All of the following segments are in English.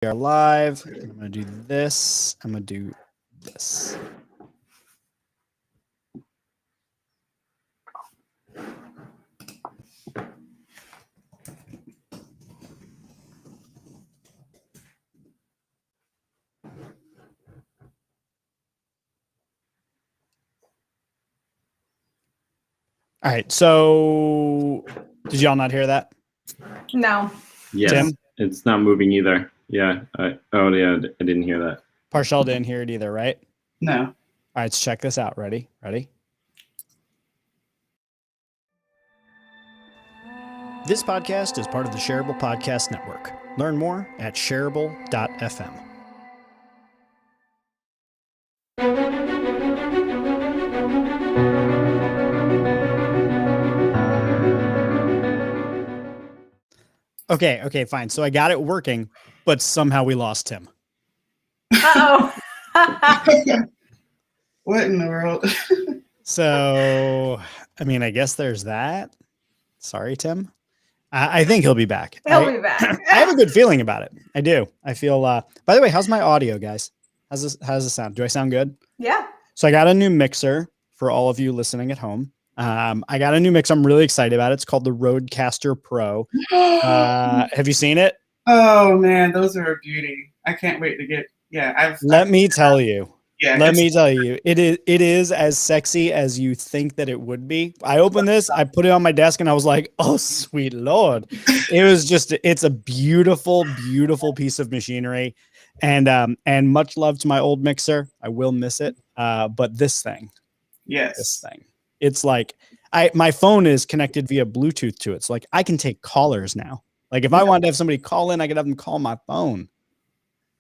We are live. I'm going to do this. I'm going to do this. All right. So did y'all not hear that? No. Yes, Tim? it's not moving either. Yeah. I didn't hear that. Parshall didn't hear it either, right? No. All right, let's check this out. Ready? This podcast is part of the Shareable Podcast Network. Learn more at shareable.fm. Okay, fine. So I got it working, but somehow we lost Tim. Uh-oh. What in the world? So, I mean, I guess there's that. Sorry, Tim. I think he'll be back. He'll be back. I have a good feeling about it. I do. I feel, by the way, how's my audio, guys? How's this sound? Do I sound good? Yeah. So I got a new mixer for all of you listening at home. I got a new mix. I'm really excited about it. It's called the Rodecaster Pro. Have you seen it? Oh man, those are a beauty. I can't wait to get. Yeah, Let me tell you. Yeah, Let me tell you, it is as sexy as you think that it would be. I opened this, I put it on my desk, and I was like, "Oh, sweet Lord!" It's a beautiful, beautiful piece of machinery, and much love to my old mixer. I will miss it, but this thing, it's like my phone is connected via Bluetooth to it, so like I can take callers now. Like if I wanted to have somebody call in, I could have them call my phone.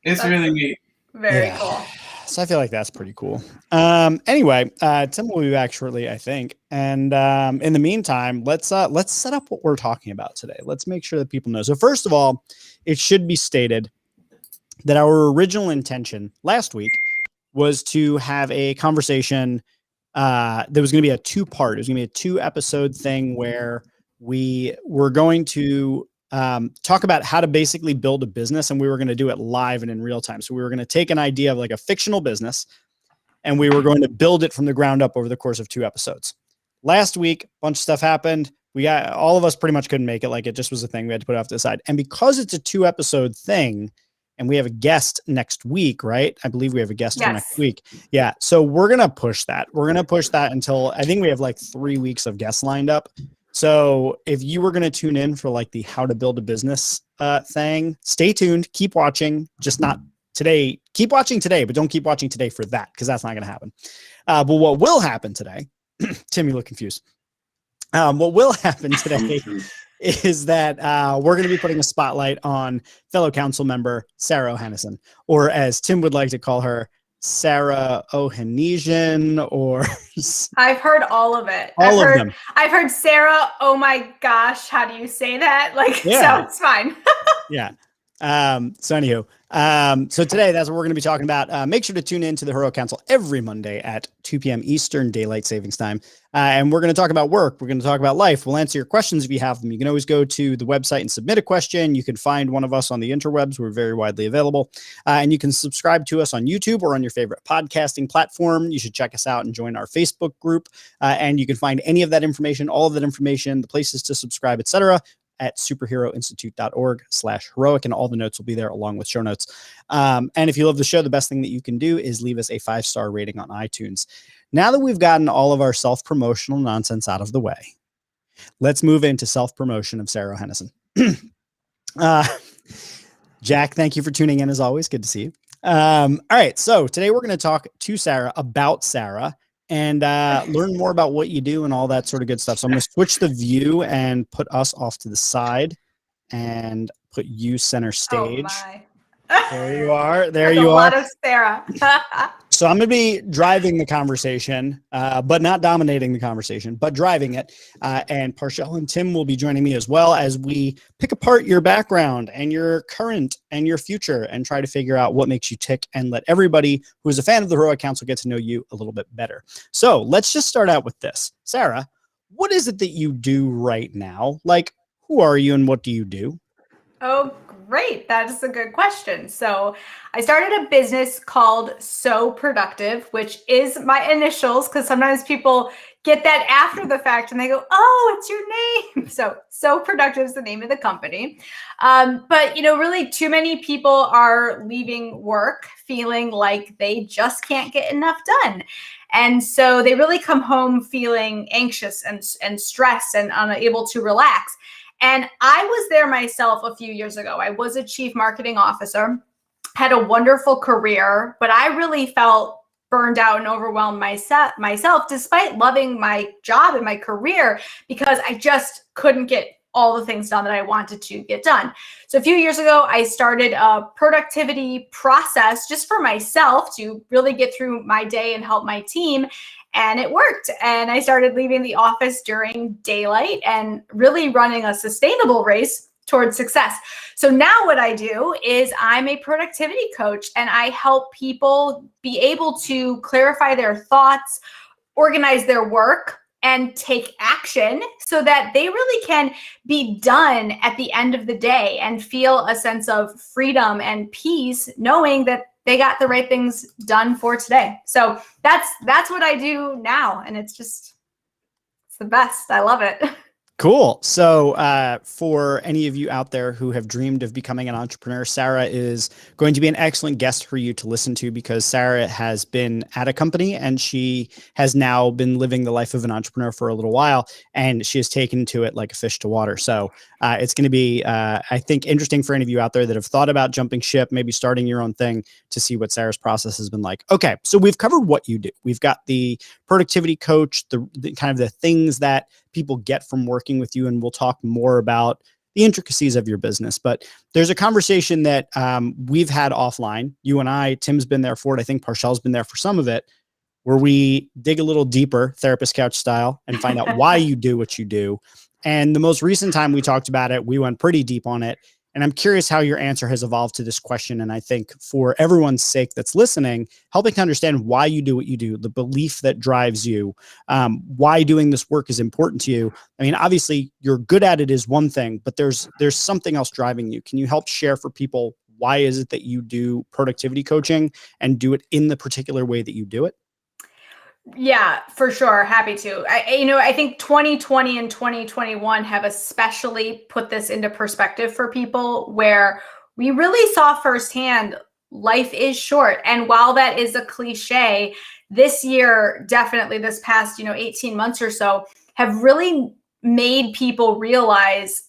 It's really neat. Very cool. So I feel like that's pretty cool. Anyway, Tim will be back shortly, I think. And in the meantime, let's set up what we're talking about today. Let's make sure that people know. So first of all, it should be stated that our original intention last week was to have a conversation that was going to be a two-part. It was going to be a 2-episode thing where we were going to talk about how to basically build a business, and we were going to do it live and in real time. So we were going to take an idea of like a fictional business, and we were going to build it from the ground up over the course of 2 episodes. Last week, a bunch of stuff happened. All of us pretty much couldn't make it. Like it just was a thing we had to put off to the side. And because it's a 2-episode thing, and we have a guest next week, right? I believe we have a guest for next week. Yeah. So we're going to push that. We're going to push that until I think we have like 3 weeks of guests lined up. So if you were going to tune in for like the how to build a business thing, stay tuned, keep watching, just not today. Keep watching today, but don't keep watching today for that, because that's not going to happen. But what will happen today, Tim, you look confused. What will happen today is that we're going to be putting a spotlight on fellow council member Sarah Ohanesian, or as Tim would like to call her, Sarah Ohanesian, or I've heard all of it. All of them. I've heard Sarah. Oh my gosh, how do you say that? Like, Yeah. So it's fine. Yeah. So anywho, so today that's what we're going to be talking about. Make sure to tune in to the Heroic Council every Monday at 2 p.m. Eastern Daylight Savings Time. And we're going to talk about work. We're going to talk about life. We'll answer your questions if you have them. You can always go to the website and submit a question. You can find one of us on the interwebs. We're very widely available. And you can subscribe to us on YouTube or on your favorite podcasting platform. You should check us out and join our Facebook group. And you can find any of that information, all of that information, the places to subscribe, etc., at superheroinstitute.org/heroic, and all the notes will be there along with show notes. And if you love the show, the best thing that you can do is leave us a 5-star rating on iTunes. Now that we've gotten all of our self-promotional nonsense out of the way, let's move into self-promotion of Sarah Ohanesian. Jack, thank you for tuning in as always. Good to see you. All right. So today we're going to talk to Sarah about Sarah and learn more about what you do and all that sort of good stuff. So I'm going to switch the view and put us off to the side and put you center stage. Oh my. There you are. There That's you a are. lot of Sarah. So I'm going to be driving the conversation, but not dominating the conversation, but driving it. And Parshall and Tim will be joining me as well as we pick apart your background and your current and your future and try to figure out what makes you tick and let everybody who is a fan of the Heroic Council get to know you a little bit better. So let's just start out with this. Sarah, what is it that you do right now? Like, who are you and what do you do? Oh, great. That is a good question. So I started a business called So Productive, which is my initials, because sometimes people get that after the fact and they go, oh, it's your name. So Productive is the name of the company. But, really too many people are leaving work feeling like they just can't get enough done. And so they really come home feeling anxious and stressed and unable to relax. And I was there myself a few years ago. I was a chief marketing officer, had a wonderful career, but I really felt burned out and overwhelmed myself despite loving my job and my career, because I just couldn't get all the things done that I wanted to get done. So a few years ago, I started a productivity process just for myself to really get through my day and help my team. And it worked. And I started leaving the office during daylight and really running a sustainable race towards success. So now what I do is I'm a productivity coach, and I help people be able to clarify their thoughts, organize their work, and take action so that they really can be done at the end of the day and feel a sense of freedom and peace, knowing that they got the right things done for today. So that's what I do now. And it's the best. I love it. Cool. So for any of you out there who have dreamed of becoming an entrepreneur, Sarah is going to be an excellent guest for you to listen to, because Sarah has been at a company and she has now been living the life of an entrepreneur for a little while, and she has taken to it like a fish to water. So it's going to be, I think, interesting for any of you out there that have thought about jumping ship, maybe starting your own thing, to see what Sarah's process has been like. Okay, so we've covered what you do. We've got the productivity coach, the kind of the things that people get from working with you, and we'll talk more about the intricacies of your business. But there's a conversation that we've had offline, you and I. Tim's been there for it. I think Parcel's been there for some of it, where we dig a little deeper, therapist couch style, and find out why you do what you do. And the most recent time we talked about it, we went pretty deep on it. And I'm curious how your answer has evolved to this question. And I think for everyone's sake that's listening, helping to understand why you do what you do, the belief that drives you, why doing this work is important to you. I mean, obviously you're good at it is one thing, but there's something else driving you. Can you help share for people, why is it that you do productivity coaching and do it in the particular way that you do it? Yeah, for sure. Happy to. I think 2020 and 2021 have especially put this into perspective for people, where we really saw firsthand life is short. And while that is a cliche, this year, definitely this past, 18 months or so, have really made people realize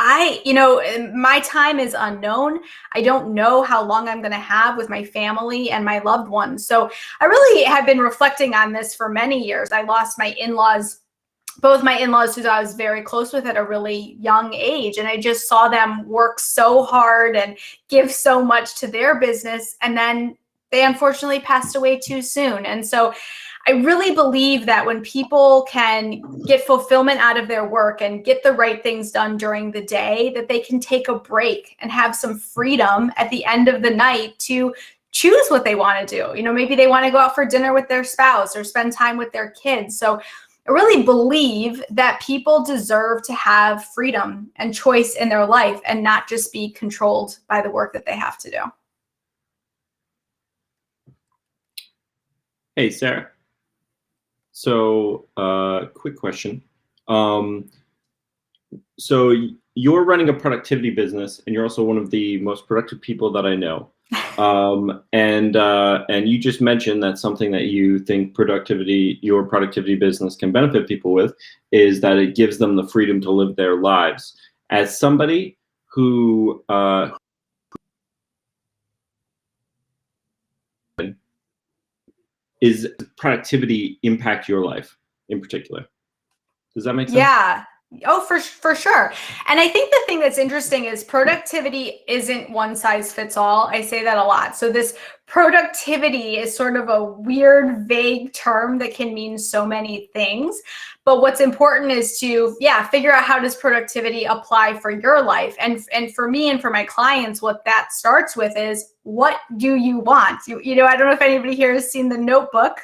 my time is unknown. I don't know how long I'm going to have with my family and my loved ones. So I really have been reflecting on this for many years. I lost my in-laws, both my in-laws who I was very close with at a really young age. And I just saw them work so hard and give so much to their business. And then they unfortunately passed away too soon. And so I really believe that when people can get fulfillment out of their work and get the right things done during the day, that they can take a break and have some freedom at the end of the night to choose what they want to do. Maybe they want to go out for dinner with their spouse or spend time with their kids. So I really believe that people deserve to have freedom and choice in their life and not just be controlled by the work that they have to do. Hey, Sarah. So, quick question. So you're running a productivity business, and you're also one of the most productive people that I know. And you just mentioned that something that you think your productivity business can benefit people with is that it gives them the freedom to live their lives. As somebody who is productivity impact your life in particular? Does that make sense? Yeah. Oh, for sure. And I think the thing that's interesting is productivity isn't one size fits all. I say that a lot. So this productivity is sort of a weird, vague term that can mean so many things. But what's important is to, figure out how does productivity apply for your life. And for me and for my clients, what that starts with is, what do you want? I don't know if anybody here has seen The Notebook.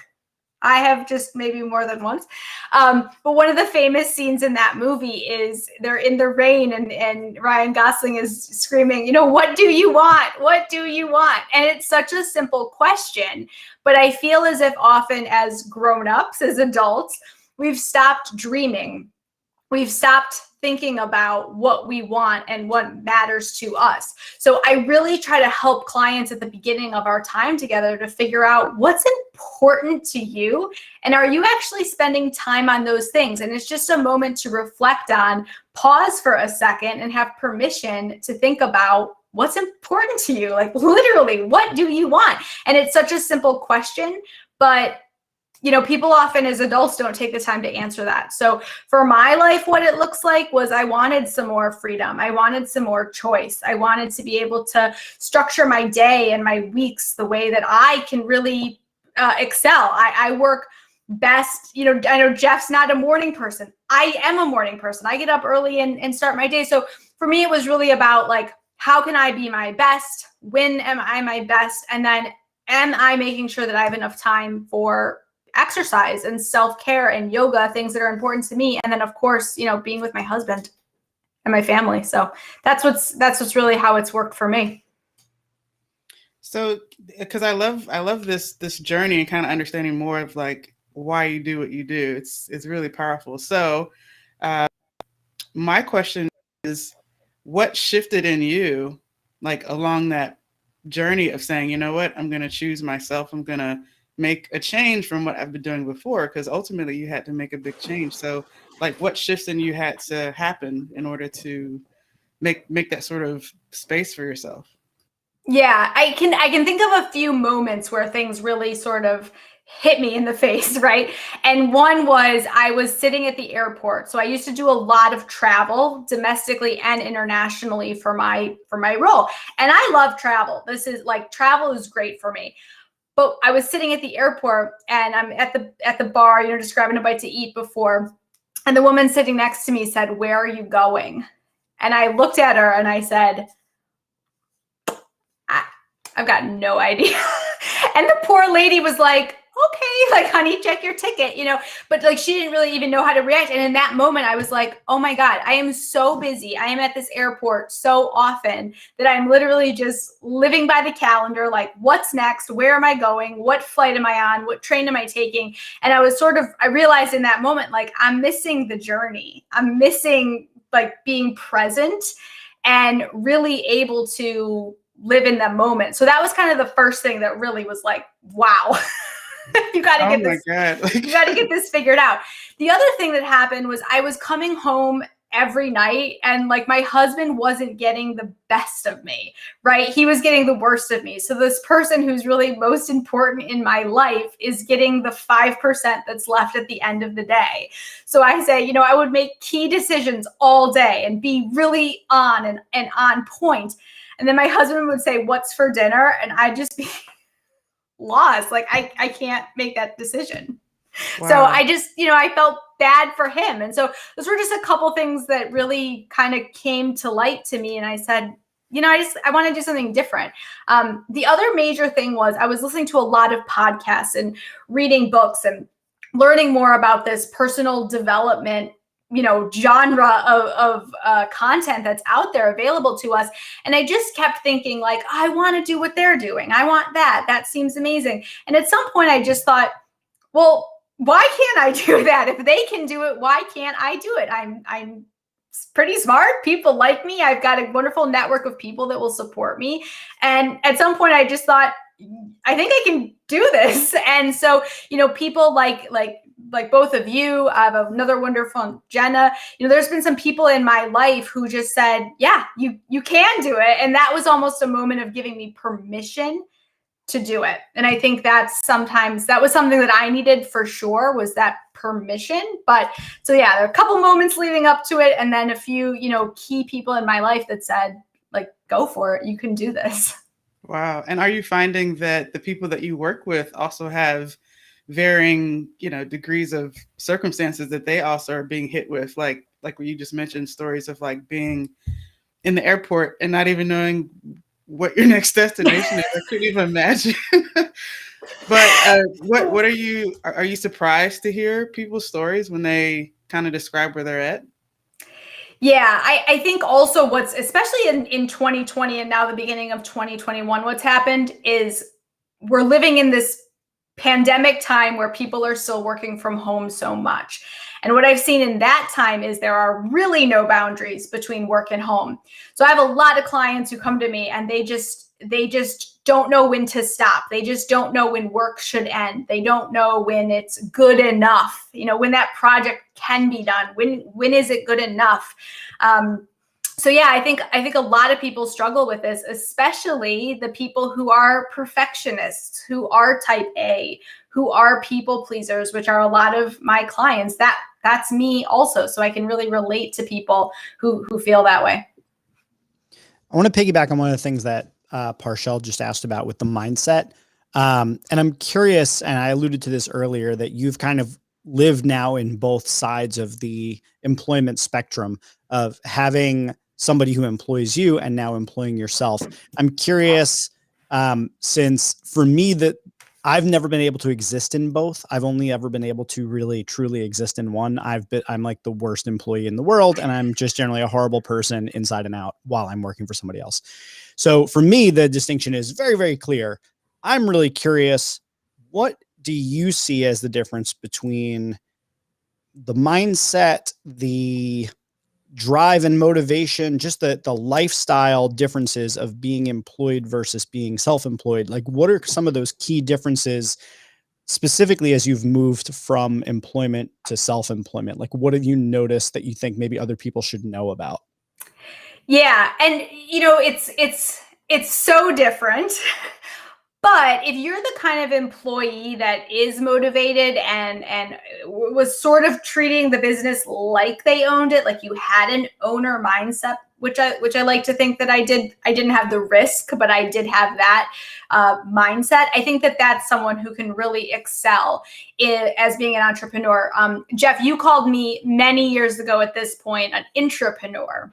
I have just maybe more than once. But one of the famous scenes in that movie is they're in the rain and Ryan Gosling is screaming, you know, what do you want? What do you want? And it's such a simple question, but I feel as if often as grown-ups, as adults, we've stopped dreaming. We've stopped thinking about what we want and what matters to us. So I really try to help clients at the beginning of our time together to figure out what's important to you and are you actually spending time on those things? And it's just a moment to reflect on, pause for a second and have permission to think about what's important to you. Like literally, what do you want? And it's such a simple question, but you know, people often as adults don't take the time to answer that. So for my life, what it looks like was I wanted some more freedom. I wanted some more choice. I wanted to be able to structure my day and my weeks the way that I can really excel. I work best, you know, I know Jeff's not a morning person. I am a morning person. I get up early and start my day. So for me, it was really about like, how can I be my best? When am I my best? And then am I making sure that I have enough time for exercise and self-care and yoga, things that are important to me. And then of course, you know, being with my husband and my family. So that's what's really how it's worked for me. So, because I love this journey and kind of understanding more of like why you do what you do. It's really powerful. So, my question is, what shifted in you, like along that journey of saying, you know what, I'm going to choose myself. I'm going to make a change from what I've been doing before, because ultimately you had to make a big change. So like what shifts in you had to happen in order to make that sort of space for yourself? Yeah, I can think of a few moments where things really sort of hit me in the face, right? And one was I was sitting at the airport. So I used to do a lot of travel domestically and internationally for my role. And I love travel. This is like travel is great for me. But I was sitting at the airport and I'm at the bar, you know, just grabbing a bite to eat before. And the woman sitting next to me said, "Where are you going?" And I looked at her and I said, I've got no idea. And the poor lady was like, okay, like, honey, check your ticket, you know, but like, she didn't really even know how to react. And in that moment, I was like, oh my God, I am so busy. I am at this airport so often that I'm literally just living by the calendar. Like, what's next? Where am I going? What flight am I on? What train am I taking? And I realized in that moment, like, I'm missing the journey. I'm missing like being present and really able to live in that moment. So that was kind of the first thing that really was like, wow. You got to get this. You got to get this figured out. The other thing that happened was I was coming home every night and like my husband wasn't getting the best of me, right? He was getting the worst of me. So this person who's really most important in my life is getting the 5% that's left at the end of the day. So I say, you know, I would make key decisions all day and be really on and on point. And then my husband would say, "What's for dinner?" And I'd just be lost. Like I can't make that decision. Wow. So I just, you know, I felt bad for him. And so those were just a couple things that really kind of came to light to me. And I said, you know, I want to do something different. The other major thing was I was listening to a lot of podcasts and reading books and learning more about this personal development, you know, genre of content that's out there available to us. And I just kept thinking like, I want to do what they're doing. I want that. That seems amazing. And at some point I just thought, well, why can't I do that? If they can do it, why can't I do it? I'm pretty smart. People like me. I've got a wonderful network of people that will support me. And at some point I just thought, I think I can do this. And so, you know, people like both of you, I have another wonderful Jenna, you know, there's been some people in my life who just said, yeah, you can do it. And that was almost a moment of giving me permission to do it. And I think that was something that I needed for sure, was that permission. But so yeah, there are a couple moments leading up to it. And then a few, you know, key people in my life that said, like, go for it. You can do this. Wow. And are you finding that the people that you work with also have varying, you know, degrees of circumstances that they also are being hit with? Like what you just mentioned, stories of like being in the airport and not even knowing what your next destination is. I couldn't even imagine. But what are you surprised to hear people's stories when they kind of describe where they're at? Yeah, I think also what's, especially in 2020 and now the beginning of 2021, what's happened is we're living in this pandemic time where people are still working from home so much. And what I've seen in that time is there are really no boundaries between work and home. So I have a lot of clients who come to me and they just don't know when to stop. They just don't know when work should end. They don't know when it's good enough, when that project can be done. When is it good enough? So yeah, I think a lot of people struggle with this, especially the people who are perfectionists, who are type A, who are people pleasers, which are a lot of my clients. That's me also. So I can really relate to people who feel that way. I want to piggyback on one of the things that Parshell just asked about with the mindset. And I'm curious, and I alluded to this earlier, that you've kind of lived now in both sides of the employment spectrum of having somebody who employs you and now employing yourself. I'm curious, since for me that I've never been able to exist in both. I've only ever been able to really truly exist in one. I'm like the worst employee in the world, and I'm just generally a horrible person inside and out while I'm working for somebody else. So for me, the distinction is very, very clear. I'm really curious, what do you see as the difference between the mindset, the drive and motivation, just the lifestyle differences of being employed versus being self-employed? Like, what are some of those key differences specifically as you've moved from employment to self-employment? Like, what have you noticed that you think maybe other people should know about? Yeah. And it's so different. But if you're the kind of employee that is motivated and was sort of treating the business like they owned it, like you had an owner mindset, which I like to think that I did. I didn't have the risk, but I did have that mindset. I think that that's someone who can really excel as being an entrepreneur. Jeff, you called me many years ago at this point an intrapreneur.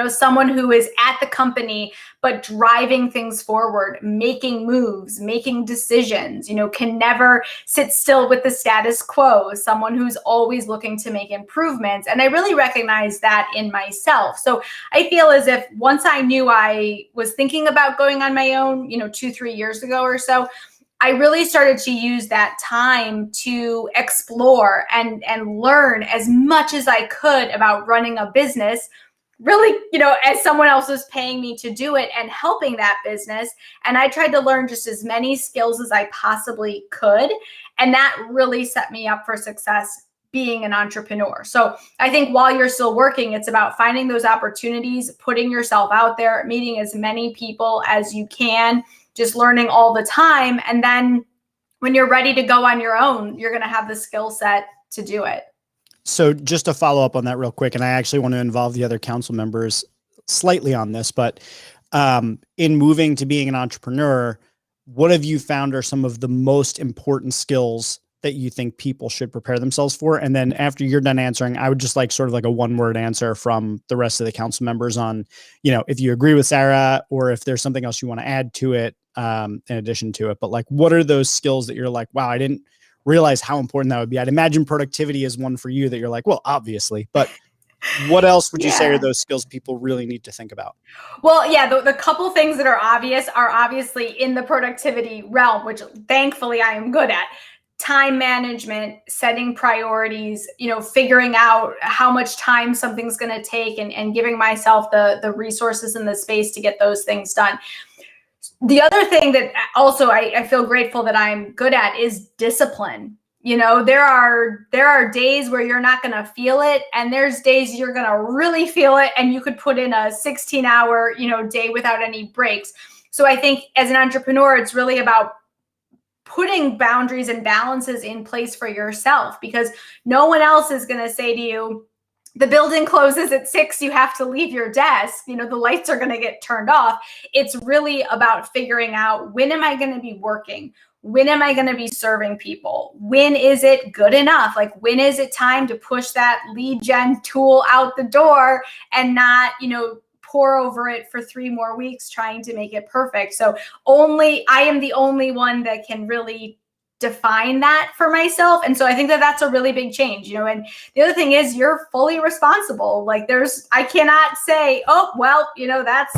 Someone who is at the company, but driving things forward, making moves, making decisions, can never sit still with the status quo, someone who's always looking to make improvements. And I really recognize that in myself. So I feel as if once I knew I was thinking about going on my own, 2-3 years ago or so, I really started to use that time to explore and learn as much as I could about running a business, really, as someone else was paying me to do it and helping that business. And I tried to learn just as many skills as I possibly could. And that really set me up for success being an entrepreneur. So I think while you're still working, it's about finding those opportunities, putting yourself out there, meeting as many people as you can, just learning all the time. And then when you're ready to go on your own, you're going to have the skill set to do it. So just to follow up on that real quick, and I actually want to involve the other council members slightly on this, but in moving to being an entrepreneur, what have you found are some of the most important skills that you think people should prepare themselves for? And then after you're done answering, I would just like sort of like a one-word answer from the rest of the council members on, if you agree with Sarah or if there's something else you want to add to it in addition to it. But like, what are those skills that you're like, wow, I didn't realize how important that would be? I'd imagine productivity is one for you that you're like, well, obviously, but what else would you say are those skills people really need to think about? Well, yeah, the couple things that are obviously in the productivity realm, which thankfully I am good at. Time management, setting priorities, figuring out how much time something's going to take and giving myself the resources and the space to get those things done. The other thing that also I feel grateful that I'm good at is discipline. There are days where you're not going to feel it, and there's days you're going to really feel it, and you could put in a 16-hour, day without any breaks. So I think as an entrepreneur, it's really about putting boundaries and balances in place for yourself, because no one else is going to say to you, the building closes at 6, you have to leave your desk, the lights are going to get turned off. It's really about figuring out, when am I going to be working? When am I going to be serving people? When is it good enough? Like, when is it time to push that lead gen tool out the door and not, pour over it for 3 more weeks trying to make it perfect. So I am the only one that can really define that for myself. And so I think that that's a really big change, you know. And the other thing is you're fully responsible. Like I cannot say, oh, well, you know, that's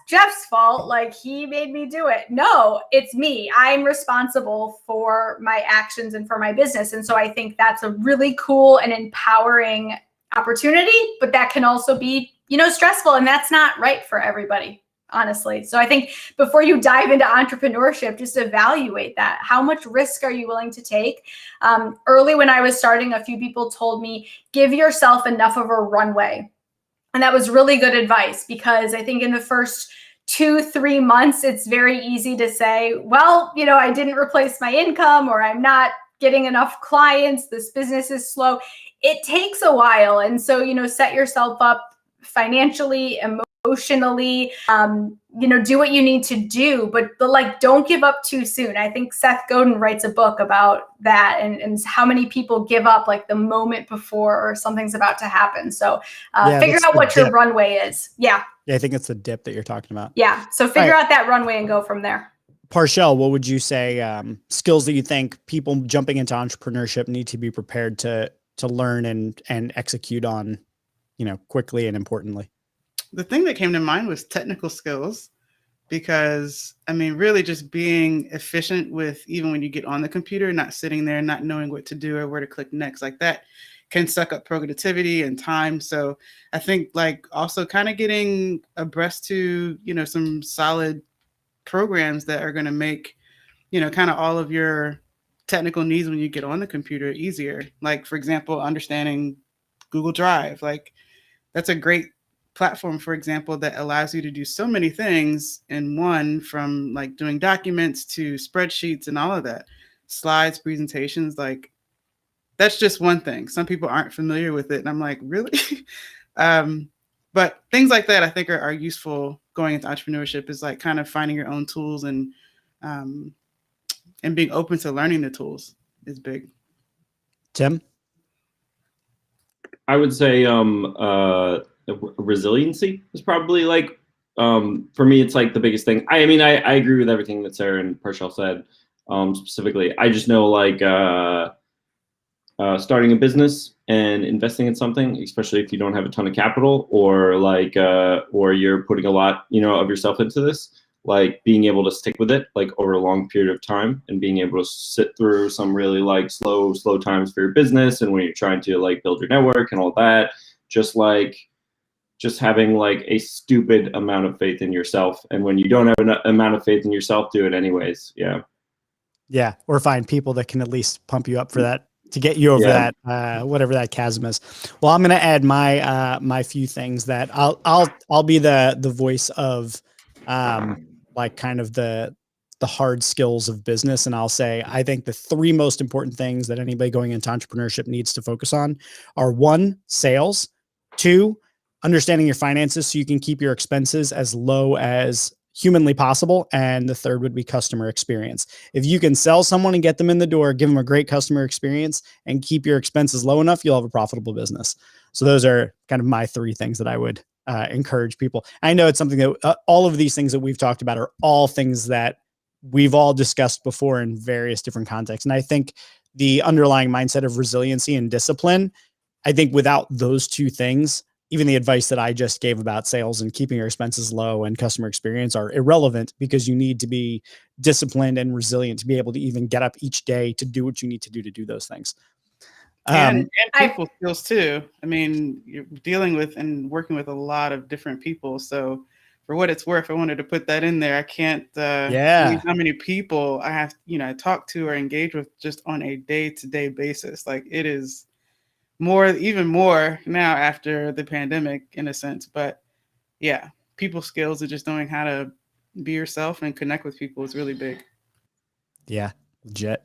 Jeff's fault. Like he made me do it. No, it's me. I'm responsible for my actions and for my business. And so I think that's a really cool and empowering opportunity, but that can also be, you know, stressful, and that's not right for everybody, honestly. So I think before you dive into entrepreneurship, just evaluate that. How much risk are you willing to take? Early when I was starting, a few people told me, give yourself enough of a runway. And that was really good advice, because I think in the first 2-3 months, it's very easy to say, well, you know, I didn't replace my income, or I'm not getting enough clients. This business is slow. It takes a while. And so, you know, set yourself up financially, emotionally, you know, do what you need to do, but like, don't give up too soon. I think Seth Godin writes a book about that, and how many people give up like the moment before or something's about to happen. So figure out what your runway is. Yeah. Yeah. I think it's the dip that you're talking about. Yeah. So figure out that runway and go from there. Parshell, what would you say, skills that you think people jumping into entrepreneurship need to be prepared to learn and execute on, you know, quickly and importantly? The thing that came to mind was technical skills, because I mean, really just being efficient with, even when you get on the computer, not sitting there, not knowing what to do or where to click next, like that can suck up productivity and time. So I think like also kind of getting abreast to, you know, some solid programs that are going to make, you know, kind of all of your technical needs when you get on the computer easier. Like, for example, understanding Google Drive, like that's a great platform, for example, that allows you to do so many things in one, from like doing documents to spreadsheets and all of that, slides, presentations. Like that's just one thing. Some people aren't familiar with it, and I'm like, really? But things like that I think are useful going into entrepreneurship, is like kind of finding your own tools and being open to learning the tools is big. Tim? I would say resiliency is probably like, for me, it's like the biggest thing. I mean, I agree with everything that Sarah and Parshell said. Specifically, I just know like starting a business and investing in something, especially if you don't have a ton of capital, or like or you're putting a lot, you know, of yourself into this, like being able to stick with it like over a long period of time, and being able to sit through some really like slow times for your business, and when you're trying to like build your network and all that, just having like a stupid amount of faith in yourself. And when you don't have an amount of faith in yourself, do it anyways. Yeah. Or find people that can at least pump you up for that, to get you over that, whatever that chasm is. Well, I'm going to add my few things that I'll be the voice of, like kind of the hard skills of business. And I'll say, I think the 3 most important things that anybody going into entrepreneurship needs to focus on are 1, sales, 2, understanding your finances so you can keep your expenses as low as humanly possible, and the 3rd would be customer experience. If you can sell someone and get them in the door, give them a great customer experience, and keep your expenses low enough, you'll have a profitable business. So those are kind of my 3 things that I would encourage people. I know it's something that all of these things that we've talked about are all things that we've all discussed before in various different contexts. And I think the underlying mindset of resiliency and discipline, I think without those 2 things, even the advice that I just gave about sales and keeping your expenses low and customer experience are irrelevant, because you need to be disciplined and resilient to be able to even get up each day to do what you need to do those things. And people skills too. I mean, you're dealing with and working with a lot of different people. So for what it's worth, I wanted to put that in there. I can't believe how many people I have, you know, talk to or engage with just on a day-to-day basis. Like it is even more now after the pandemic, in a sense. But yeah, people skills and just knowing how to be yourself and connect with people is really big. Yeah, legit.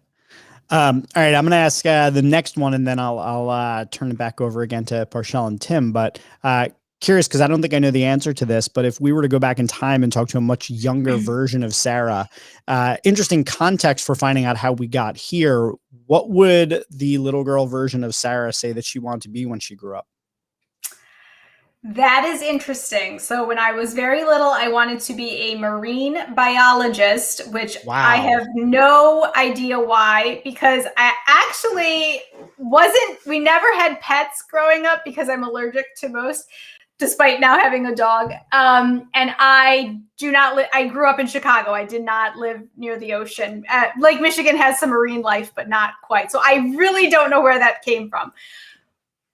All right, I'm going to ask the next one, and then I'll turn it back over again to Parshell and Tim. But curious, because I don't think I know the answer to this, but if we were to go back in time and talk to a much younger version of Sarah, interesting context for finding out how we got here, what would the little girl version of Sarah say that she wanted to be when she grew up? That is interesting. So when I was very little, I wanted to be a marine biologist, which I have no idea why, because I actually we never had pets growing up because I'm allergic to most, despite now having a dog. And I do not I grew up in Chicago. I did not live near the ocean. Lake Michigan has some marine life, but not quite. So I really don't know where that came from.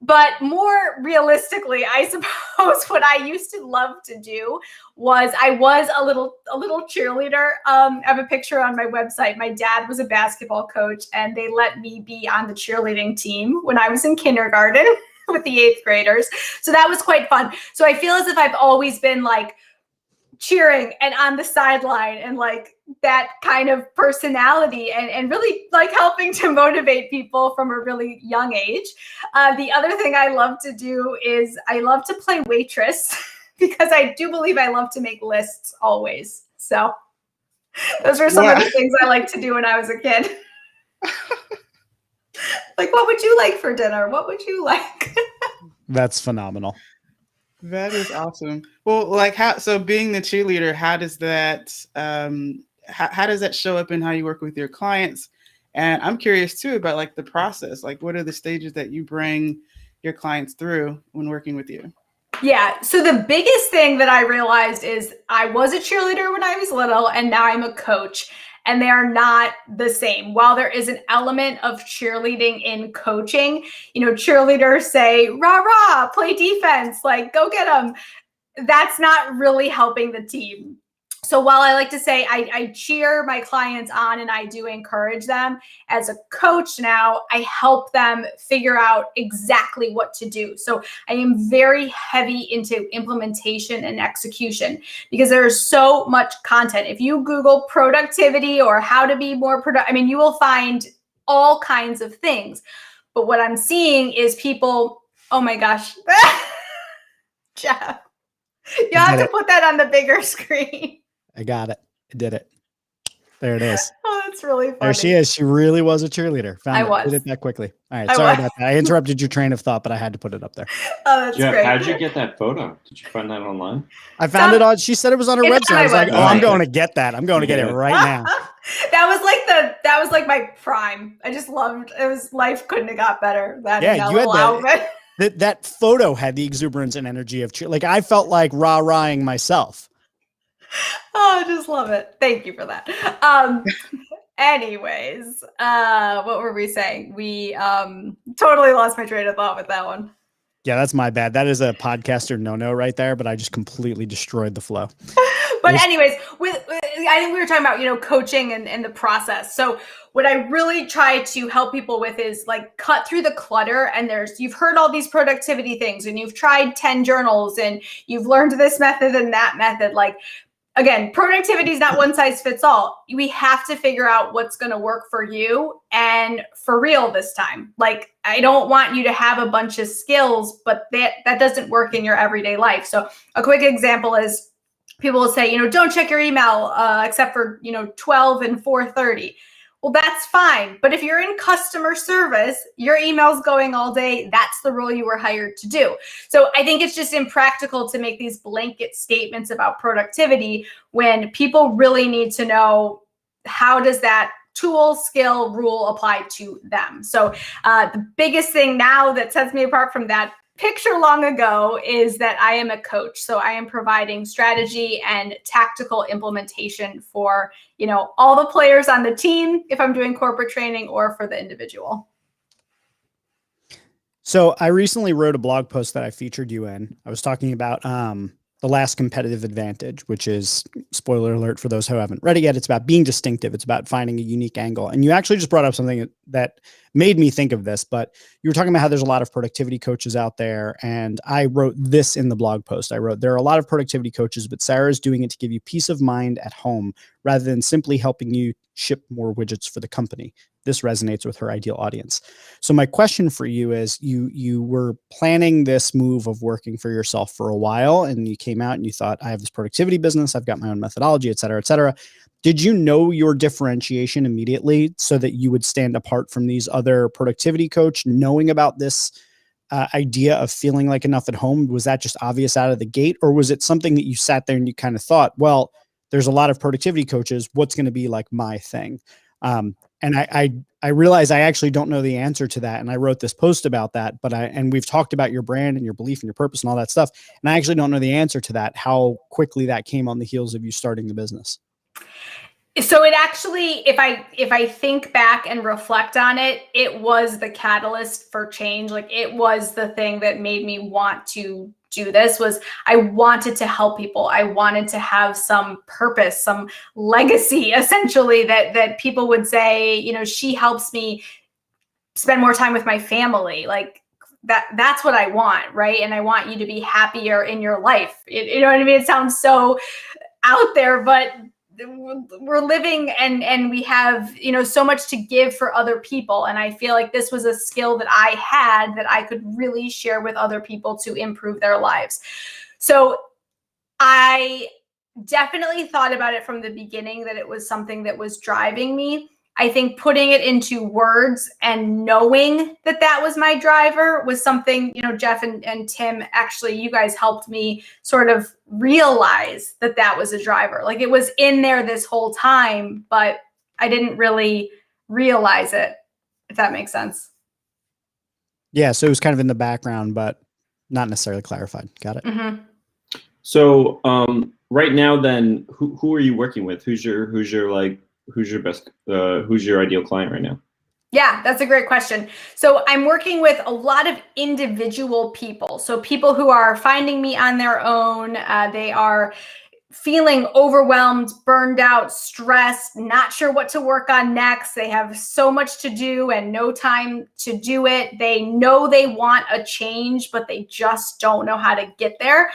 But more realistically, I suppose what I used to love to do was I was a little cheerleader. I have a picture on my website. My dad was a basketball coach, and they let me be on the cheerleading team when I was in kindergarten with the 8th graders. So that was quite fun. So I feel as if I've always been like cheering and on the sideline and like that kind of personality and really like helping to motivate people from a really young age. The other thing I love to do is I love to play waitress because I do believe I love to make lists always. So those are some of the things I like to do when I was a kid. Like, what would you like for dinner? What would you like? That's phenomenal. That is awesome. Well, like so being the cheerleader, how does that how does that show up in how you work with your clients? And I'm curious too about like the process. Like, what are the stages that you bring your clients through when working with you? Yeah. So the biggest thing that I realized is I was a cheerleader when I was little, and now I'm a coach. And they are not the same. While there is an element of cheerleading in coaching, cheerleaders say, rah, rah, play defense, like go get them. That's not really helping the team. So while I like to say I cheer my clients on and I do encourage them, as a coach now, I help them figure out exactly what to do. So I am very heavy into implementation and execution because there is so much content. If you Google productivity or how to be more productive, you will find all kinds of things. But what I'm seeing is people, oh my gosh, Jeff, you have to put that on the bigger screen. I got it. I did it. There it is. Oh, that's really funny. There she is. She really was a cheerleader. Was. Did it that quickly. All right. Sorry about that. I interrupted your train of thought, but I had to put it up there. Oh, that's great. How did you get that photo? Did you find that online? I found it on. She said it was on her website. I was like, I'm going to get that. I'm going to get it right now. That was like my prime. I just loved it. Life couldn't have got better. You had that photo had the exuberance and energy of cheer. Like I felt like rah-rahing myself. Oh, I just love it. Thank you for that. Anyways, what were we saying? We totally lost my train of thought with that one. Yeah, that's my bad. That is a podcaster no-no right there, but I just completely destroyed the flow. But anyways, I think we were talking about, coaching and the process. So what I really try to help people with is like cut through the clutter. And you've heard all these productivity things and you've tried 10 journals and you've learned this method and that method. Like, again, productivity is not one size fits all. We have to figure out what's going to work for you and for real this time. Like, I don't want you to have a bunch of skills, but that doesn't work in your everyday life. So a quick example is people will say, don't check your email except for, 12 and 4:30. Well, that's fine. But if you're in customer service, your email's going all day. That's the role you were hired to do. So I think it's just impractical to make these blanket statements about productivity when people really need to know how does that tool, skill, rule apply to them. So the biggest thing now that sets me apart from that picture long ago is that I am a coach. So I am providing strategy and tactical implementation for, all the players on the team, if I'm doing corporate training, or for the individual. So I recently wrote a blog post that I featured you in. I was talking about the last competitive advantage, which is, spoiler alert for those who haven't read it yet, it's about being distinctive. It's about finding a unique angle. And you actually just brought up something that made me think of this, but you were talking about how there's a lot of productivity coaches out there. And I wrote this in the blog post. I wrote, there are a lot of productivity coaches, but Sarah's doing it to give you peace of mind at home rather than simply helping you ship more widgets for the company. This resonates with her ideal audience. So my question for you is, you were planning this move of working for yourself for a while, and you came out and you thought, I have this productivity business, I've got my own methodology, et cetera, et cetera. Did you know your differentiation immediately so that you would stand apart from these other productivity coach, knowing about this idea of feeling like enough at home? Was that just obvious out of the gate, or was it something that you sat there and you kind of thought, well, there's a lot of productivity coaches, what's going to be like my thing? And I realize I actually don't know the answer to that. And I wrote this post about that, and we've talked about your brand and your belief and your purpose and all that stuff. And I actually don't know the answer to that, how quickly that came on the heels of you starting the business. So it actually, if I think back and reflect on it, it was the catalyst for change. Like, it was the thing that made me want to do this. Was I wanted to help people. I wanted to have some purpose, some legacy, essentially, that people would say, you know, she helps me spend more time with my family. Like, that's what I want, right? And I want you to be happier in your life. You know what I mean? It sounds so out there, but we're living and we have, you know, so much to give for other people. And I feel like this was a skill that I had that I could really share with other people to improve their lives. So I definitely thought about it from the beginning, that it was something that was driving me. I think putting it into words and knowing that that was my driver was something, you know, Jeff and Tim, actually, you guys helped me sort of realize that that was a driver. Like, it was in there this whole time, but I didn't really realize it, if that makes sense. Yeah. So it was kind of in the background, but not necessarily clarified. Got it. Mm-hmm. So right now, then, who are you working with? Who's your best, who's your ideal client right now? Yeah, that's a great question. So I'm working with a lot of individual people. So people who are finding me on their own. They are feeling overwhelmed, burned out, stressed, not sure what to work on next. They have so much to do and no time to do it. They know they want a change, but they just don't know how to get there.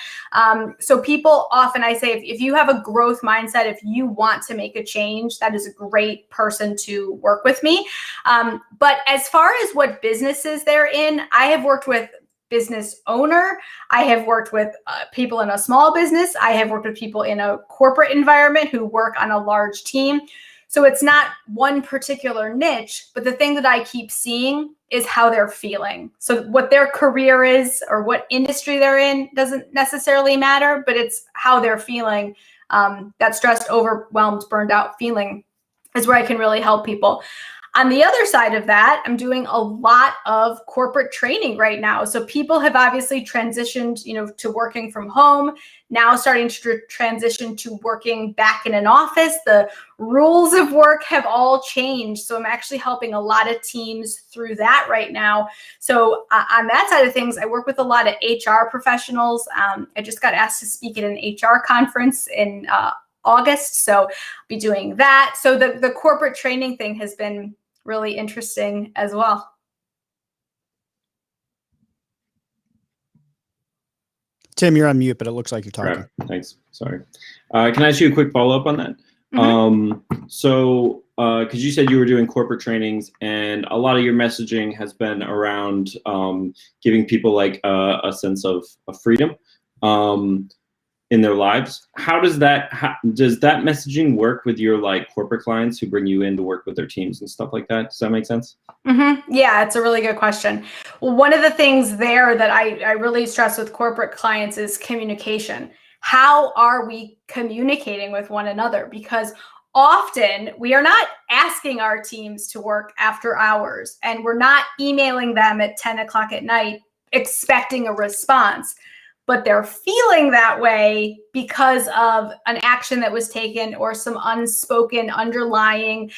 So people often, I say, if you have a growth mindset, if you want to make a change, that is a great person to work with me. But as far as what businesses they're in, I have worked with business owner. I have worked with people in a small business. I have worked with people in a corporate environment who work on a large team. So it's not one particular niche, but the thing that I keep seeing is how they're feeling. So what their career is or what industry they're in doesn't necessarily matter, but it's how they're feeling. That stressed, overwhelmed, burned out feeling is where I can really help people. On the other side of that, I'm doing a lot of corporate training right now. So people have obviously transitioned, you know, to working from home, now starting to transition to working back in an office. The rules of work have all changed. So I'm actually helping a lot of teams through that right now. So on that side of things, I work with a lot of HR professionals. I just got asked to speak at an HR conference in August. So I'll be doing that. So the corporate training thing has been really interesting as well. Tim, you're on mute, but it looks like you're talking. Right. Thanks. Sorry. Can I ask you a quick follow-up on that? Mm-hmm. So, because you said you were doing corporate trainings, and a lot of your messaging has been around giving people like a sense of freedom in their lives. How does that messaging work with your like corporate clients who bring you in to work with their teams and stuff like that? Does that make sense? Mm-hmm. Yeah, it's a really good question. Well, one of the things there that I really stress with corporate clients is communication. How are we communicating with one another? Because often we are not asking our teams to work after hours, and we're not emailing them at 10 o'clock at night expecting a response. But they're feeling that way because of an action that was taken or some unspoken underlying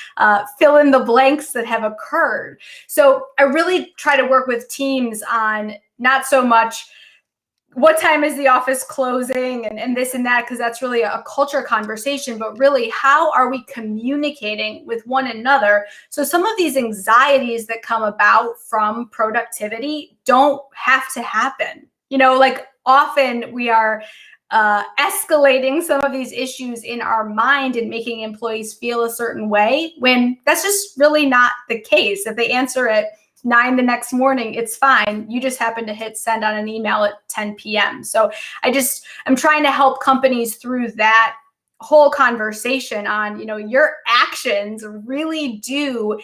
fill in the blanks that have occurred. So I really try to work with teams on not so much what time is the office closing and this and that, because that's really a culture conversation, but really how are we communicating with one another? So some of these anxieties that come about from productivity don't have to happen. You know, like often we are escalating some of these issues in our mind and making employees feel a certain way when that's just really not the case. If they answer at 9 the next morning, it's fine. You just happen to hit send on an email at 10 p.m. So I'm trying to help companies through that whole conversation on, you know, your actions really do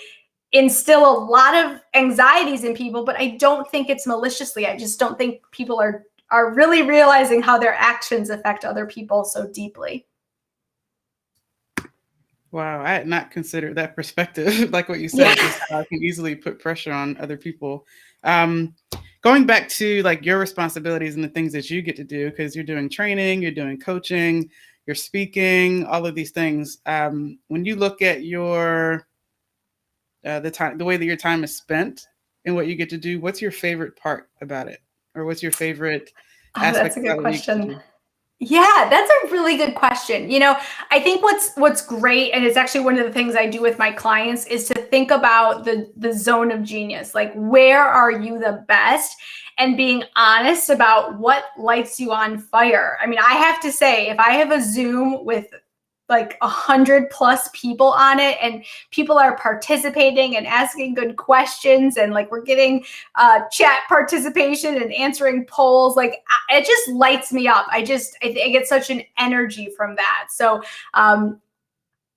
instill a lot of anxieties in people, but I don't think it's maliciously. I just don't think people are really realizing how their actions affect other people so deeply. Wow, I had not considered that perspective. Like what you said, just how I can easily put pressure on other people. Going back to like your responsibilities and the things that you get to do, because you're doing training, you're doing coaching, you're speaking, all of these things. When you look at your the way that your time is spent and what you get to do, what's your favorite part about it, or what's your favorite aspect? That's a good question. Yeah, that's a really good question. I think what's great, and it's actually one of the things I do with my clients, is to think about the zone of genius. Like, where are you the best? And being honest about what lights you on fire. I mean, I have to say, if I have a Zoom with like 100+ people on it, and people are participating and asking good questions, and like we're getting chat participation and answering polls, like it just lights me up. I get such an energy from that. So and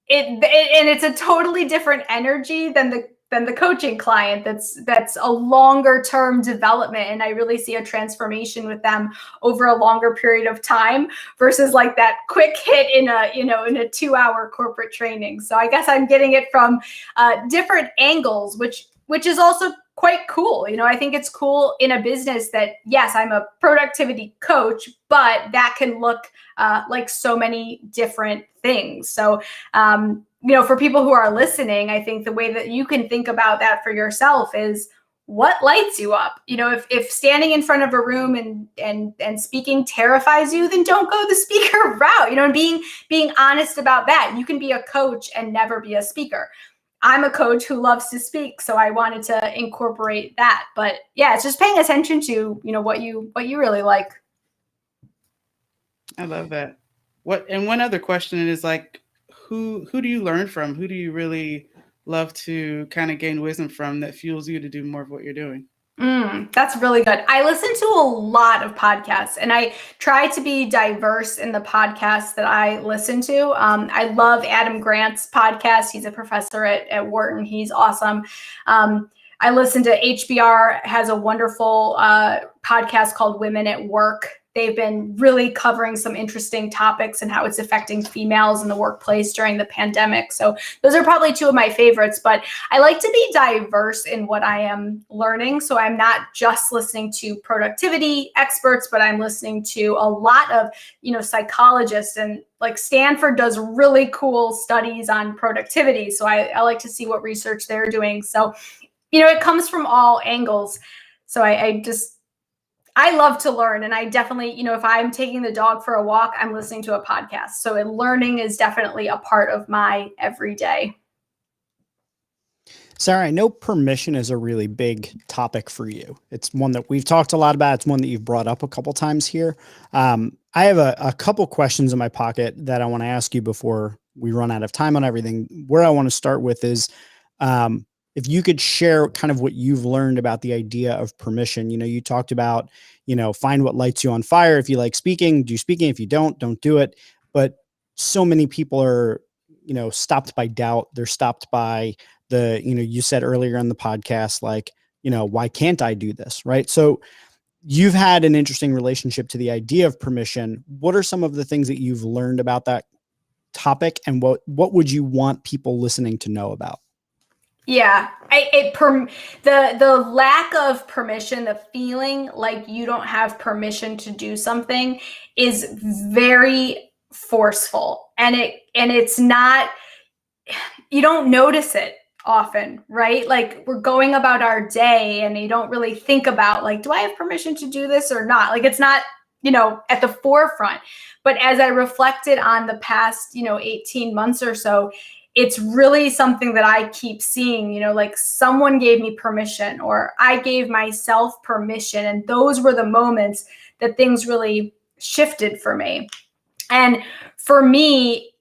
it's a totally different energy than the coaching client that's a longer term development, and I really see a transformation with them over a longer period of time versus like that quick hit in a 2-hour corporate training. So I guess I'm getting it from different angles, which is also quite cool. I think it's cool in a business that, yes, I'm a productivity coach, but that can look like so many different things. So for people who are listening, I think the way that you can think about that for yourself is what lights you up. If standing in front of a room and speaking terrifies you, then don't go the speaker route, and being honest about that. You can be a coach and never be a speaker. I'm a coach who loves to speak, so I wanted to incorporate that. But yeah, it's just paying attention to, what you really like. I love that. One other question is like, who do you learn from? Who do you really love to kind of gain wisdom from that fuels you to do more of what you're doing? That's really good. I listen to a lot of podcasts, and I try to be diverse in the podcasts that I listen to. I love Adam Grant's podcast. He's a professor at Wharton. He's awesome. I listen to HBR has a wonderful podcast called Women at Work. They've been really covering some interesting topics and how it's affecting females in the workplace during the pandemic. So those are probably two of my favorites, but I like to be diverse in what I am learning. So I'm not just listening to productivity experts, but I'm listening to a lot of, psychologists, and like Stanford does really cool studies on productivity. So I like to see what research they're doing. So, it comes from all angles. So I love to learn, and I definitely, if I'm taking the dog for a walk, I'm listening to a podcast. So learning is definitely a part of my everyday. Sarah, I know permission is a really big topic for you. It's one that we've talked a lot about. It's one that you've brought up a couple times here. I have a couple questions in my pocket that I want to ask you before we run out of time on everything. Where I want to start with is, if you could share kind of what you've learned about the idea of permission. You talked about, find what lights you on fire. If you like speaking, do speaking. If you don't do it. But so many people are, stopped by doubt. They're stopped by you said earlier in the podcast, like, why can't I do this? Right. So you've had an interesting relationship to the idea of permission. What are some of the things that you've learned about that topic, and what would you want people listening to know about? Yeah, the lack of permission, the feeling like you don't have permission to do something is very forceful, and it's not, you don't notice it often, right? Like, we're going about our day and you don't really think about, like, do I have permission to do this or not? Like, it's not, at the forefront. But as I reflected on the past, 18 months or so, it's really something that I keep seeing, like someone gave me permission, or I gave myself permission. And those were the moments that things really shifted for me. And for me,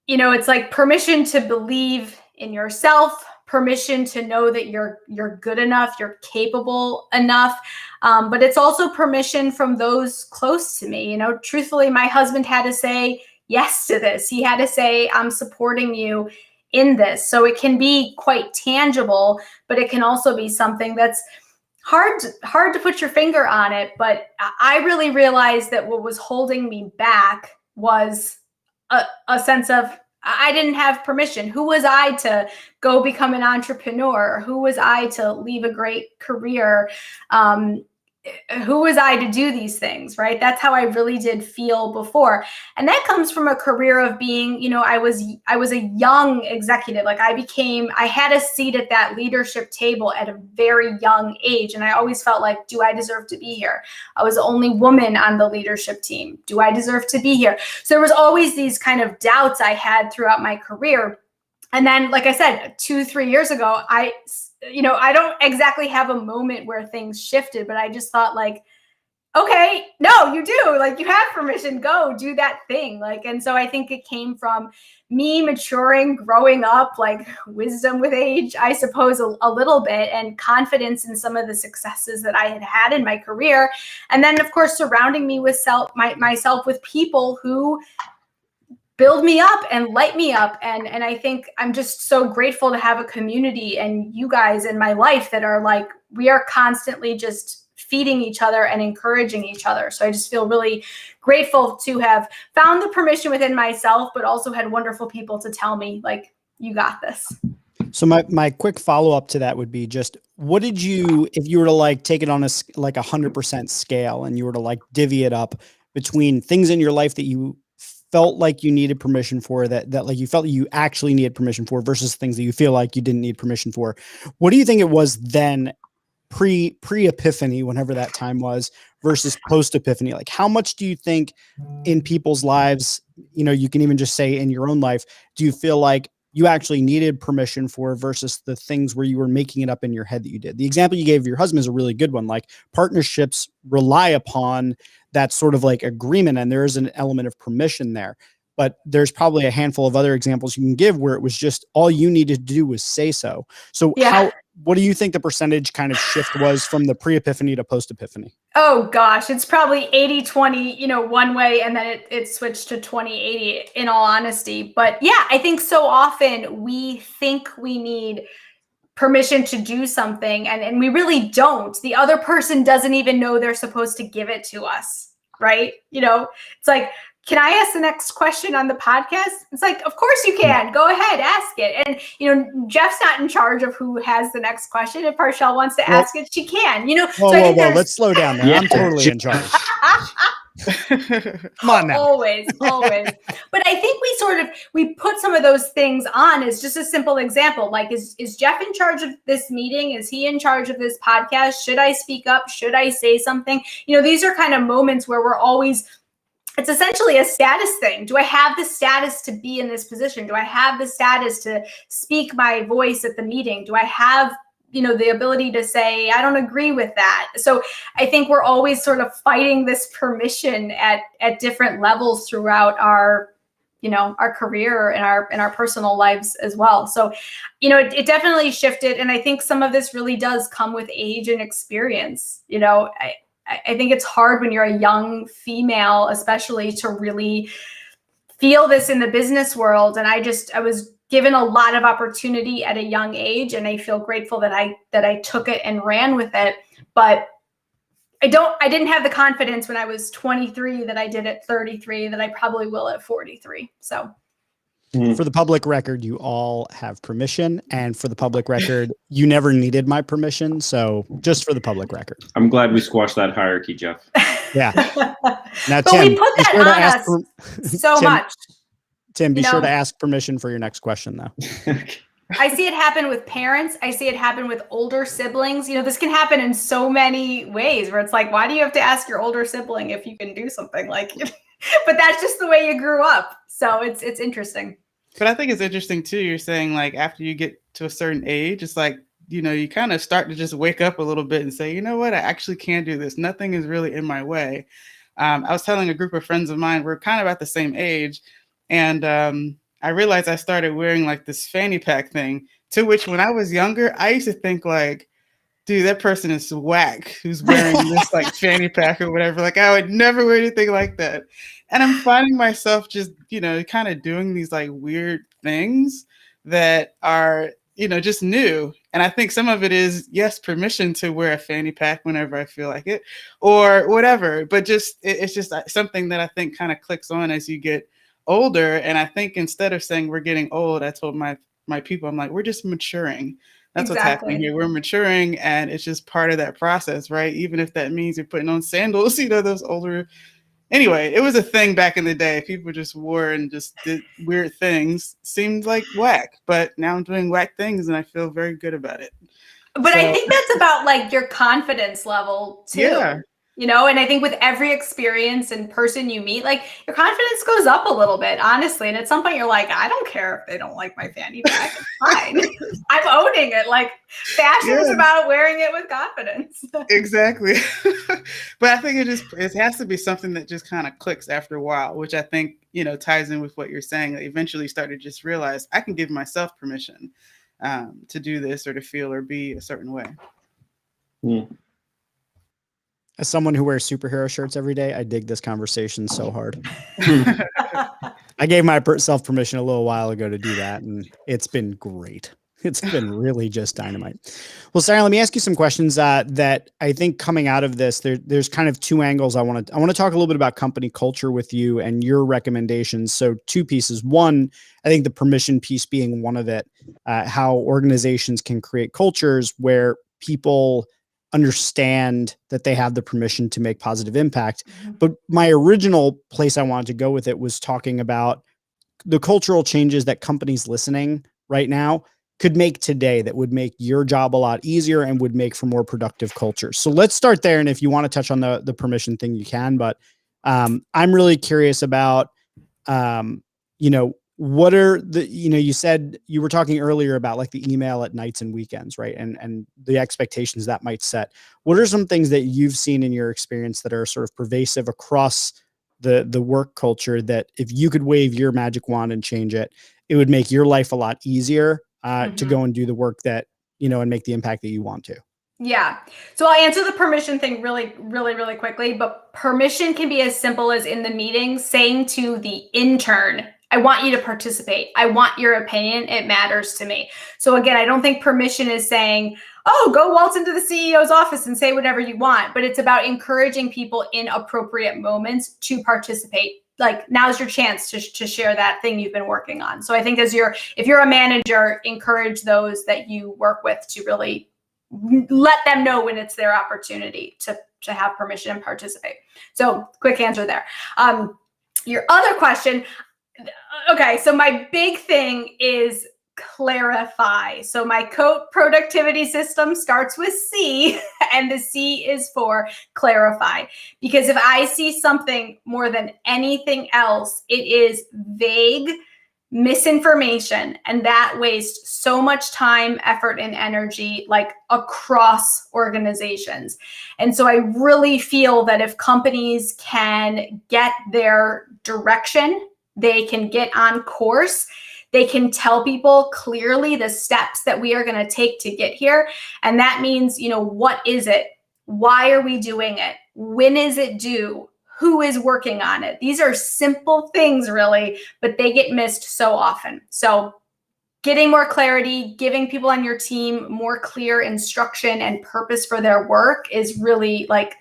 it's like permission to believe in yourself, permission to know that you're good enough, you're capable enough. But it's also permission from those close to me. Truthfully, my husband had to say yes to this. He had to say, I'm supporting you in this. So it can be quite tangible, but it can also be something that's hard to put your finger on it. But I really realized that what was holding me back was a sense of I didn't have permission. Who was I to go become an entrepreneur? Who was I to leave a great career? Who was I to do these things, right? That's how I really did feel before. And that comes from a career of being, I was a young executive. Like I had a seat at that leadership table at a very young age. And I always felt like, do I deserve to be here? I was the only woman on the leadership team. Do I deserve to be here? So there was always these kind of doubts I had throughout my career. And then, like I said, 2-3 years ago, I don't exactly have a moment where things shifted, but I just thought like, okay, no, you do, like, you have permission, go do that thing. Like, and so I think it came from me maturing, growing up, like wisdom with age, I suppose a little bit, and confidence in some of the successes that I had had in my career. And then of course, surrounding me with myself with people who build me up and light me up. And I think I'm just so grateful to have a community and you guys in my life that are like, we are constantly just feeding each other and encouraging each other. So I just feel really grateful to have found the permission within myself, but also had wonderful people to tell me like, you got this. So my quick follow-up to that would be just, what did you, if you were to like take it on a 100% scale and you were to like divvy it up between things in your life that you felt like you needed permission for, that like you felt you actually needed permission for, versus things that you feel like you didn't need permission for, what do you think it was then, pre-epiphany, whenever that time was, versus post-epiphany? Like, how much do you think in people's lives, you can even just say in your own life, do you feel like you actually needed permission for, versus the things where you were making it up in your head that you did? The example you gave of your husband is a really good one. Like, partnerships rely upon that sort of like agreement, and there is an element of permission there. But there's probably a handful of other examples you can give where it was just all you needed to do was say so. So what do you think the percentage kind of shift was from the pre-epiphany to post-epiphany? Oh gosh, it's probably 80-20, one way, and then it switched to 20-80 in all honesty. But yeah, I think so often we think we need permission to do something and we really don't. The other person doesn't even know they're supposed to give it to us, right? It's like, can I ask the next question on the podcast? It's like, of course you can. Go ahead, ask it. And Jeff's not in charge of who has the next question. If Parshell wants to ask it, she can. Whoa, let's slow down there. I'm totally in charge. Come on now. Always. But I think we put some of those things on as just a simple example. Like, is Jeff in charge of this meeting? Is he in charge of this podcast? Should I speak up? Should I say something? These are kind of moments where we're always, it's essentially a status thing. Do I have the status to be in this position? Do I have the status to speak my voice at the meeting? Do I have the ability to say, I don't agree with that? So I think we're always sort of fighting this permission at different levels throughout our career and our personal lives as well. So, it definitely shifted. And I think some of this really does come with age and experience. I think it's hard when you're a young female, especially, to really feel this in the business world. And I was given a lot of opportunity at a young age, and I feel grateful that I took it and ran with it. But I didn't have the confidence when I was 23 that I did at 33 that I probably will at 43. So for the public record, you all have permission, and for the public record, you never needed my permission. So just for the public record, I'm glad we squashed that hierarchy, Jeff. Yeah. Now, but Tim, we put that on us so much. Tim, be sure to ask permission for your next question, though. I see it happen with parents. I see it happen with older siblings. This can happen in so many ways where it's like, why do you have to ask your older sibling if you can do something like it? But that's just the way you grew up. So it's interesting. But I think it's interesting too. You're saying like after you get to a certain age, it's like, you kind of start to just wake up a little bit and say, you know what, I actually can do this. Nothing is really in my way. I was telling a group of friends of mine, we're kind of at the same age. And I realized I started wearing like this fanny pack thing, to which when I was younger, I used to think like, dude, that person is whack who's wearing this like fanny pack or whatever. Like I would never wear anything like that. And I'm finding myself just, kind of doing these like weird things that are, just new. And I think some of it is, yes, permission to wear a fanny pack whenever I feel like it or whatever. But it's just something that I think kind of clicks on as you get older. And I think instead of saying we're getting old, I told my people, I'm like, we're just maturing. That's what's happening here. We're maturing, and it's just part of that process, right? Even if that means you're putting on sandals, those older. Anyway, it was a thing back in the day. People just wore and just did weird things. Seemed like whack, but now I'm doing whack things, and I feel very good about it. But I think that's about like your confidence level too. Yeah. And I think with every experience and person you meet, like your confidence goes up a little bit, honestly. And at some point you're like, I don't care if they don't like my fanny pack. It's fine. I'm owning it. Like fashion is about wearing it with confidence. Exactly. But I think it has to be something that just kind of clicks after a while, which I think, ties in with what you're saying. That eventually start to just realize I can give myself permission to do this or to feel or be a certain way. Mm. As someone who wears superhero shirts every day, I dig this conversation so hard. I gave myself permission a little while ago to do that, and it's been great. It's been really just dynamite. Well, Sarah, let me ask you some questions that I think coming out of this, there's kind of two angles. I want to talk a little bit about company culture with you and your recommendations. So two pieces. One, I think the permission piece being one of it, how organizations can create cultures where people understand that they have the permission to make positive impact. But my original place I wanted to go with it was talking about the cultural changes that companies listening right now could make today that would make your job a lot easier and would make for more productive cultures. So let's start there. And if you want to touch on the permission thing, you can, but I'm really curious about, what are the, you said you were talking earlier about like the email at nights and weekends, right? And the expectations that might set. What are some things that you've seen in your experience that are sort of pervasive across the work culture that if you could wave your magic wand and change it, it would make your life a lot easier to go and do the work that, and make the impact that you want to? Yeah. So I'll answer the permission thing really, really, really quickly, but permission can be as simple as in the meeting saying to the intern, I want you to participate. I want your opinion. It matters to me. So again, I don't think permission is saying, oh, go waltz into the CEO's office and say whatever you want, but it's about encouraging people in appropriate moments to participate. Like now's your chance to share that thing you've been working on. So I think if you're a manager, encourage those that you work with to really let them know when it's their opportunity to have permission and participate. So quick answer there. Your other question. Okay, so my big thing is clarify. So my COAT productivity system starts with C, and the C is for clarify. Because if I see something more than anything else, it is vague misinformation, and that wastes so much time, effort, and energy, like across organizations. And so I really feel that if companies can get their direction, they can get on course, they can tell people clearly the steps that we are going to take to get here. And that means, what is it? Why are we doing it? When is it due? Who is working on it? These are simple things, really, but they get missed so often. So getting more clarity, giving people on your team more clear instruction and purpose for their work is really like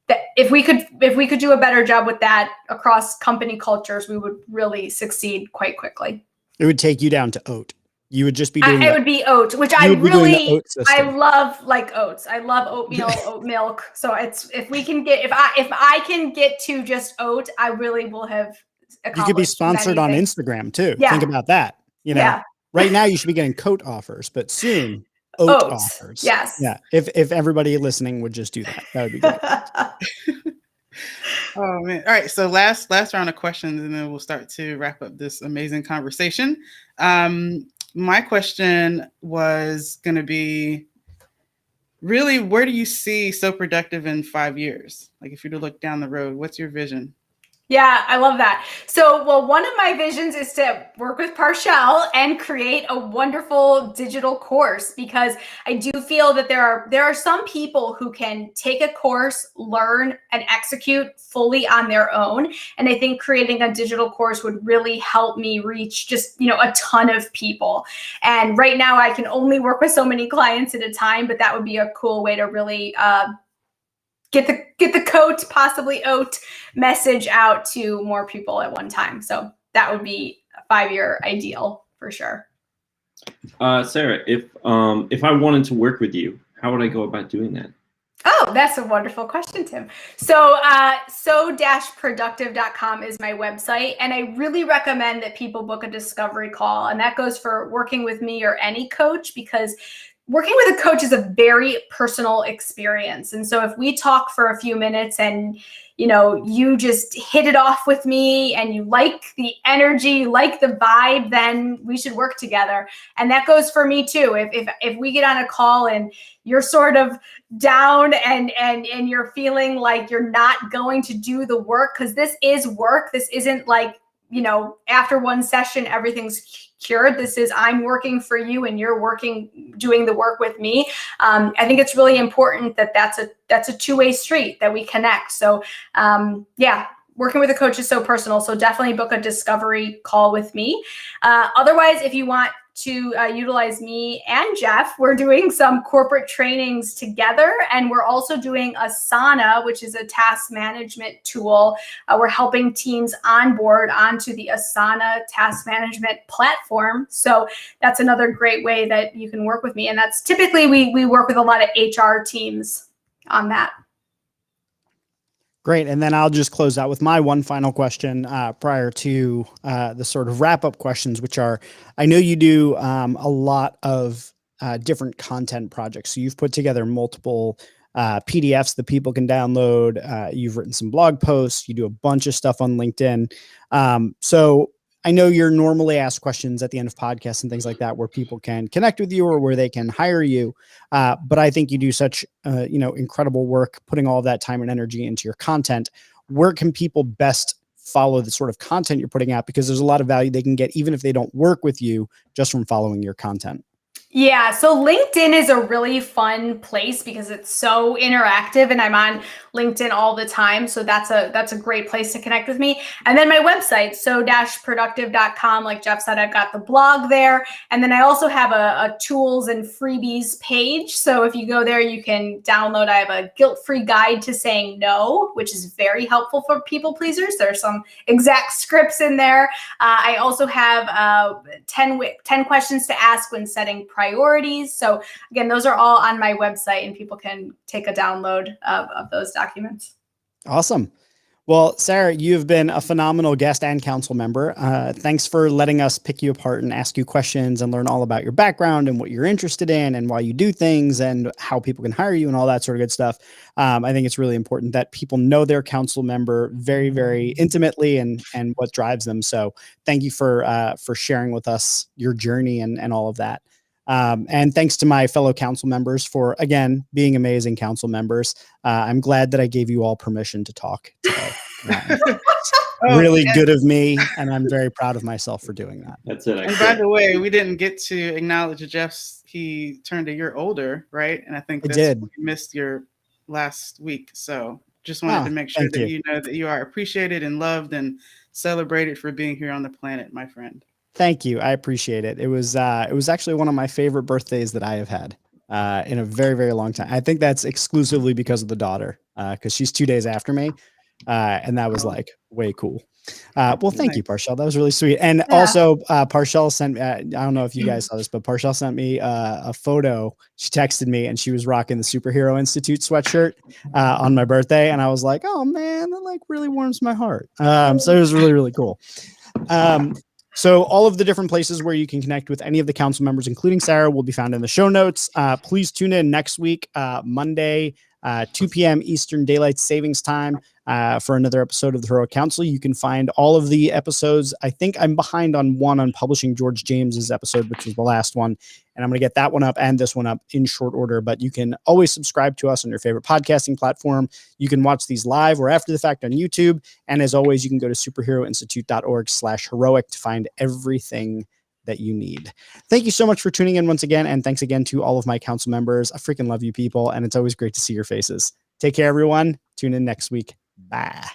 that. If we could do a better job with that across company cultures, we would really succeed quite quickly. It would take you down to oat. You would just be doing it would be oat, which I love, like oats. I love oatmeal, oat milk. So if I can get to just oat, I really will have accomplished. You could be sponsored on Instagram too. Yeah. Think about that. Right now you should be getting coat offers, but soon oat offers. Yes. Yeah. If everybody listening would just do that, that would be great. Oh man. All right. So last round of questions, and then we'll start to wrap up this amazing conversation. My question was going to be really, where do you see So Productive in 5 years? Like if you were to look down the road, what's your vision? Yeah, I love that. So, well, one of my visions is to work with Parshell and create a wonderful digital course, because I do feel that there are some people who can take a course, learn, and execute fully on their own. And I think creating a digital course would really help me reach just, a ton of people. And right now I can only work with so many clients at a time, but that would be a cool way to really get the coat, possibly oat message out to more people at one time. So that would be a 5-year ideal for sure. Sarah, if I wanted to work with you, how would I go about doing that? Oh, that's a wonderful question, Tim. So so-productive.com is my website. And I really recommend that people book a discovery call. And that goes for working with me or any coach, because working with a coach is a very personal experience. And so if we talk for a few minutes and, you just hit it off with me and you like the energy, you like the vibe, then we should work together. And that goes for me too. If we get on a call and you're sort of down and you're feeling like you're not going to do the work, because this is work. This isn't like, after one session, everything's cured. This is, I'm working for you and you're doing the work with me. I think it's really important that that's a two-way street, that we connect. So working with a coach is so personal. So definitely book a discovery call with me. Otherwise, if you want to utilize me and Jeff, we're doing some corporate trainings together, and we're also doing Asana, which is a task management tool. We're helping teams onboard onto the Asana task management platform. So that's another great way that you can work with me. And that's typically, we work with a lot of HR teams on that. Great. And then I'll just close out with my one final question prior to the sort of wrap-up questions, which are, I know you do a lot of different content projects. So you've put together multiple PDFs that people can download. You've written some blog posts. You do a bunch of stuff on LinkedIn. So I know you're normally asked questions at the end of podcasts and things like that, where people can connect with you or where they can hire you. But I think you do such, incredible work putting all of that time and energy into your content. Where can people best follow the sort of content you're putting out? Because there's a lot of value they can get, even if they don't work with you, just from following your content. Yeah, so LinkedIn is a really fun place because it's so interactive, and I'm on LinkedIn all the time. So that's a great place to connect with me. And then my website, so-productive.com, like Jeff said, I've got the blog there. And then I also have a tools and freebies page. So if you go there, you can download, I have a guilt-free guide to saying no, which is very helpful for people pleasers. There's some exact scripts in there. I also have 10 questions to ask when setting priorities. So again, those are all on my website, and people can take a download of those documents. Awesome. Well, Sarah, you've been a phenomenal guest and council member. Thanks for letting us pick you apart and ask you questions and learn all about your background and what you're interested in and why you do things and how people can hire you and all that sort of good stuff. I think it's really important that people know their council member very, very intimately and what drives them. So thank you for sharing with us your journey and all of that. And thanks to my fellow council members for, again, being amazing council members. I'm glad that I gave you all permission to talk today. Really good of me, and I'm very proud of myself for doing that. That's it. And by the way, we didn't get to acknowledge he turned a year older, right? And I think we missed your last week. So just wanted to make sure that you know that you are appreciated and loved and celebrated for being here on the planet, my friend. Thank you. I appreciate it. It was actually one of my favorite birthdays that I have had in a very, very long time. I think that's exclusively because of the daughter, because she's 2 days after me. And that was like way cool. Well, thank you, Parshell. That was really sweet. And also Parshell sent me, I don't know if you guys saw this, but Parshell sent me a photo. She texted me and she was rocking the Superhero Institute sweatshirt on my birthday. And I was like, oh man, that like really warms my heart. So it was really, really cool. So all of the different places where you can connect with any of the council members, including Sarah, will be found in the show notes. Please tune in next week, Monday, 2 p.m. Eastern Daylight Savings Time for another episode of the Heroic Council. You can find all of the episodes. I think I'm behind on one on publishing George James's episode, which was the last one. And I'm going to get that one up and this one up in short order. But you can always subscribe to us on your favorite podcasting platform. You can watch these live or after the fact on YouTube. And as always, you can go to superheroinstitute.org/heroic to find everything that you need. Thank you so much for tuning in once again. And thanks again to all of my council members. I freaking love you people. And it's always great to see your faces. Take care, everyone. Tune in next week. Bye.